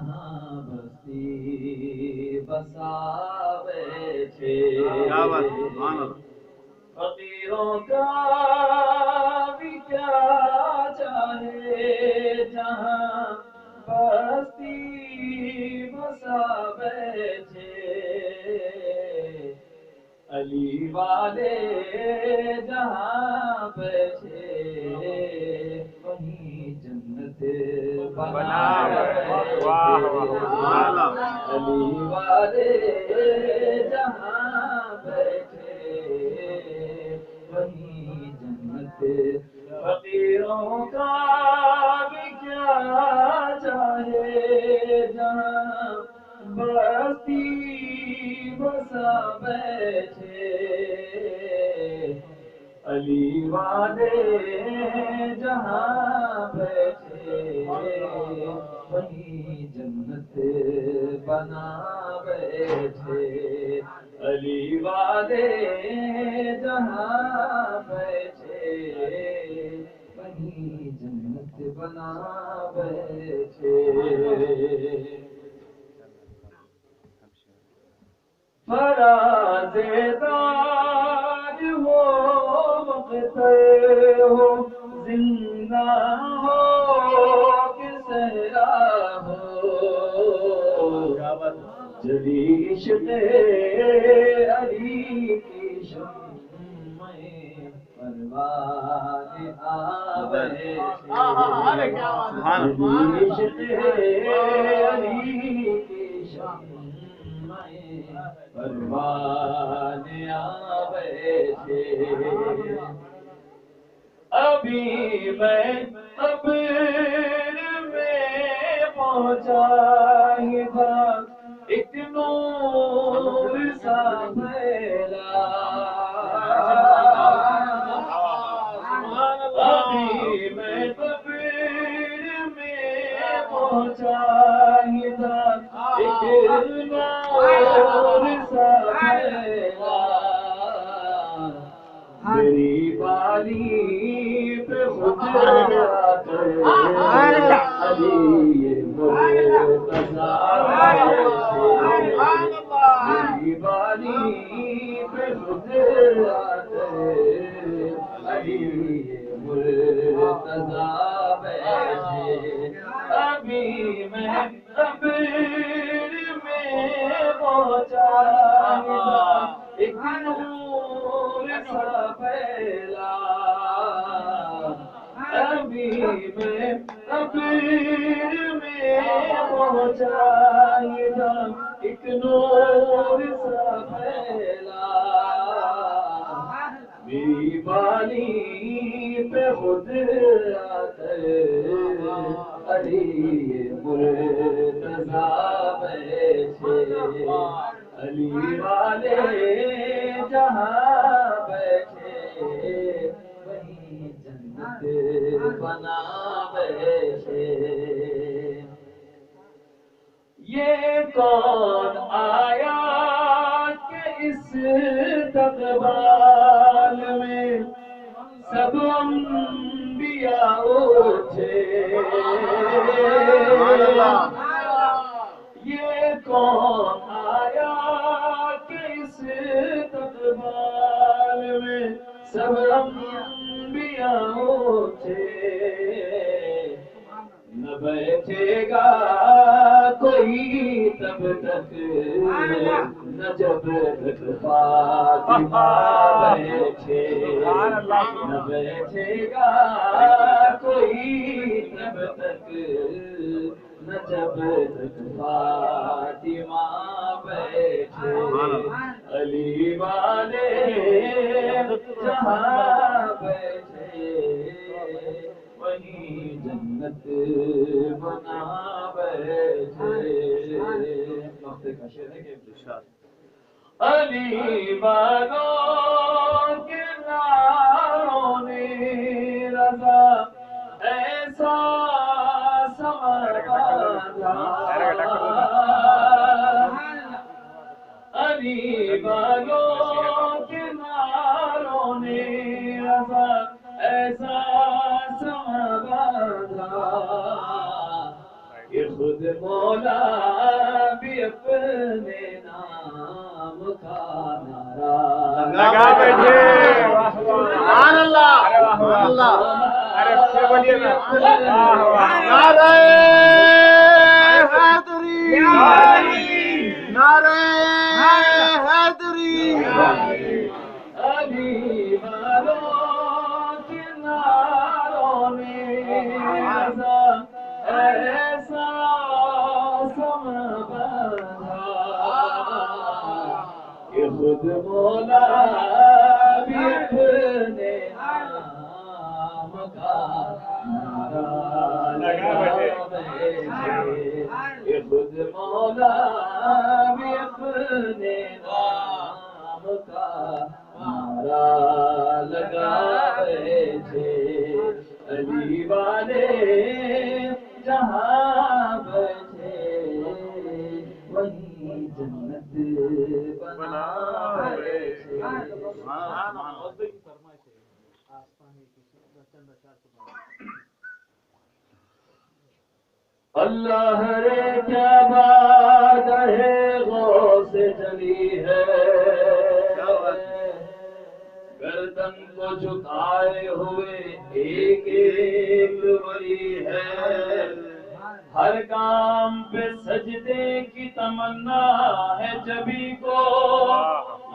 جہاں بستی بساوے تھے کیا بات ہے، سبحان اللہ۔ فقیروں کا بھی کیا چاہے جہاں بستی بساوے تھے علی والے جہاں بیٹھے وہیں جنت بناوے واہ واہ، سبحان اللہ۔ علی والے جہاں بیٹھے وہیں جنت فقیروں کا بھی کیا چاہے جہاں بستی بسا بیٹھے علی والے جہاں بیٹھے وہیں جنت بنا بیٹھے علی والے جہاں بیٹھے وہیں جنت بنا بیٹھے فراز تاج ہو مقتل ہو زندہ ہو کہ صحرا ہو جلی عشق علی کی شمع پروان آوے جلی عشق علی کی شمع پروان آوے تھے ابھی میں قبر میں پہنچا ہی تھا ایک نور سا پھیلا ابھی میں قبر میں پہنچا ہی تھا ایک نور سا پھیلا میری بالی پہ خود علی مرتضیٰ میری بالی پہ خود علی مرتضیٰ بیٹھے ابھی میں قبر میں پہنچا ایک نور سا پھیلا ابھی میں قبر میں پہنچا ایک نور سا پھیلا میری بالی پہ خود آکر علی مرتضیٰ بیٹھے علی والے جہاں بیٹھے وہیں جنت بنا بیٹھے یہ کون آیا کہ اس تقبال میں سب انبیاء اٹھے یہ کون آیا کہ اس تقبال میں سب انبیاء اٹھے نہ بیٹھے گا کوئی تب تک نہ جب تک فاطمہ بیٹھے نہ بیٹھے گا کوئی تب تک نہ جب تک فاطمہ بیٹھے علی والے جہاں بیٹھے وہیں جنت بنا بیٹھے وقت کا شعر ہے کہ علی والوں کے ناروں نے رضا ایسا سمایا علی والوں کے ناروں نے رضا ایسا سما خود مولا بھی اپنے نام کا نعرہ لگا بیٹھے سبحان اللہ سبحان اللہ ارے پھر بولیے نا واہ واہ نعرہ حیدری نعرہ حیدری علی والوں کے نعروں نے ایسا سم بندھا کہ خود مولا بھی اپنے نام کا نعرہ لگا بیٹھے کہ خود مولا بھی اپنے نام کا نعرہ لگا بیٹھے علی والے جہاں بیٹھے وہی جنت بنا بیٹھے اللہ رے کیا بات ہے غوث جلی ہے گردن کو جھکائے ہوئے ایک ایک ولی ہے ہر کام پہ سجدے کی تمنا ہے جبھی کو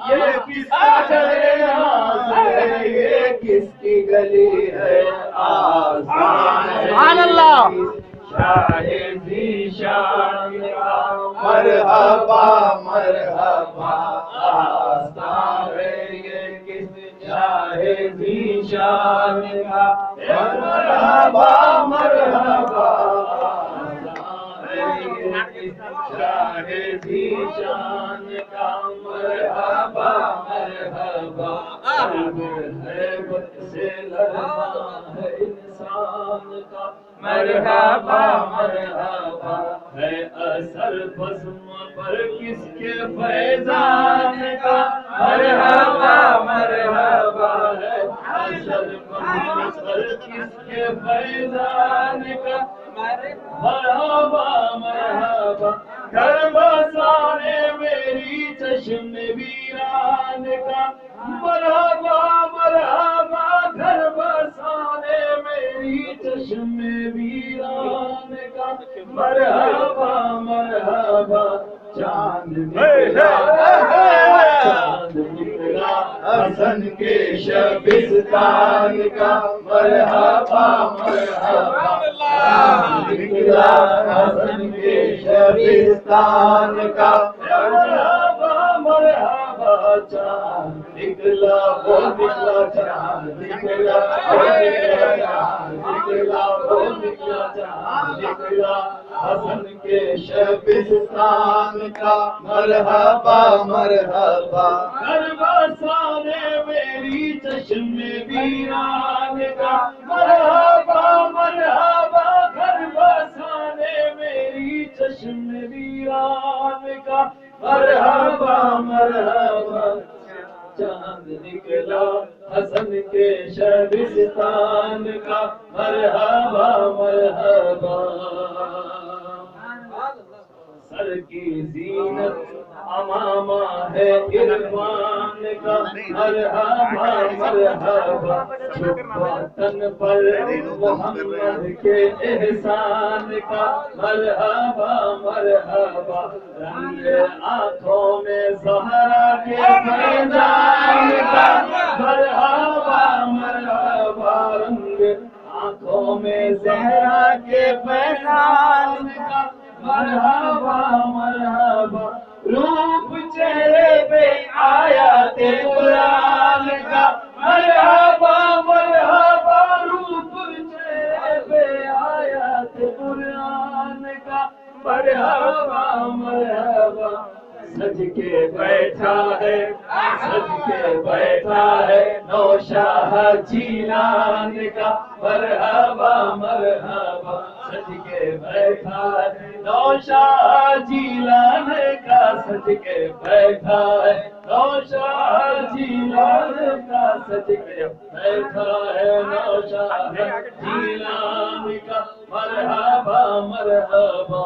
یہ کس ہے یہ کس کی گلی ہے سبحان اللہ شاہ ذیشان کا مرحبا مرحبا آستان ہے یہ کس شاہ ذیشان کا مرحبا مرحبا شاہ ذیشان کا مرحبا مرحبا ہیبت سے لرزاں ہے انسان کا مرحبا مرحبا ہے اثر بزم پر کس کے فیضان کا مرحبا مرحبا ہے اثر بزم پر کس کے فیضان کا مرحبا مرحبا گھر بسانے میری چشم ویران کا مرحبا مرحبا گھر بسانے میری چشم ویران کا مرحبا مرحبا چاند نکلا چاند نکلا حسن کے شبستان کا مرحبا مرحبا چاند نکلا حسن کے شبستان کا مرحبا مرحبا چاند نکلا وہ نکلا چاند نکلا وہ نکلا چاند نکلا وہ نکلا چاند نکلا حسن کے شبستان کا مرحبا مرحبا گھر بسانے میری چشم ویران کا مرحبا مرحبا گھر بسانے میری چشم ویران کا مرحبا مرحبا چاند نکلا حسن کے شبستان کا مرحبا مرحبا سر کی زینت امامہ ہے عرفان کا مرحبا مرحبا چھپا تن پر محمد کے احسان کا مرحبا مرحبا رنگ آنکھوں میں زہرا کے فیضان کا مرحبا مرحبا رنگ آنکھوں میں زہرا کے فیضان کا مرحبا مرحبا روپ چہرے پہ آیات قرآن کا مرحبا مرحبا روپ چہرے پہ آیات قرآن کا مرحبا مرحبا سج کے بیٹھا ہے سج کے بیٹھا ہے نوشاہ جیلان کا مرحبا مرحبا سج کے بیٹھا ہے نوشاہ جیلان کا سج کے بیٹھا ہے نوشاہ جیلان کا سج کے بیٹھا ہے نوشاہ جیلان کا مرحبا مرحبا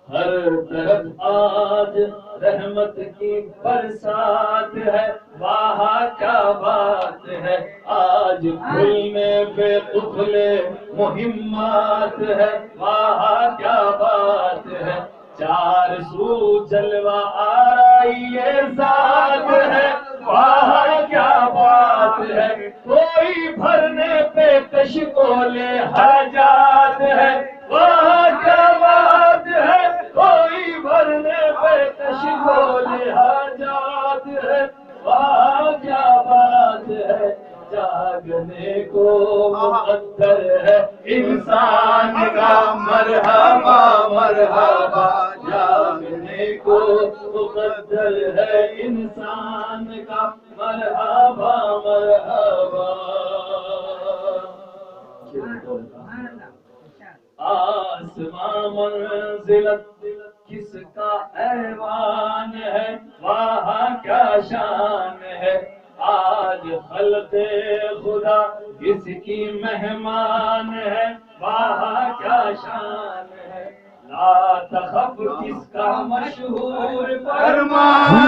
ہر طرف آج رحمت کی برسات ہے واہ کیا بات ہے آج کھلنے پہ قفلے مہمات ہے واہ کیا بات ہے چار سو جلوہ آرائی یہ ذات ہے واہ کیا بات ہے کوئی بھرنے پہ کشکولے حاجات ہے واہ کیا بات ہے کوئی بھرنے پہ کشکولے حاجات ہے واہ کیا بات ہے جاگنے کو مقدر ہے انسان کا مرحبا مرحبا جاگنے کو مقدر ہے انسان کا مرحبا مرحبا آسمان منزلت کس کا ایوان ہے واہ کیا شان ہے آج خلق خدا کس کی مہمان ہے واہ کیا شان ہے لا تخف کس کا مشہور فرمان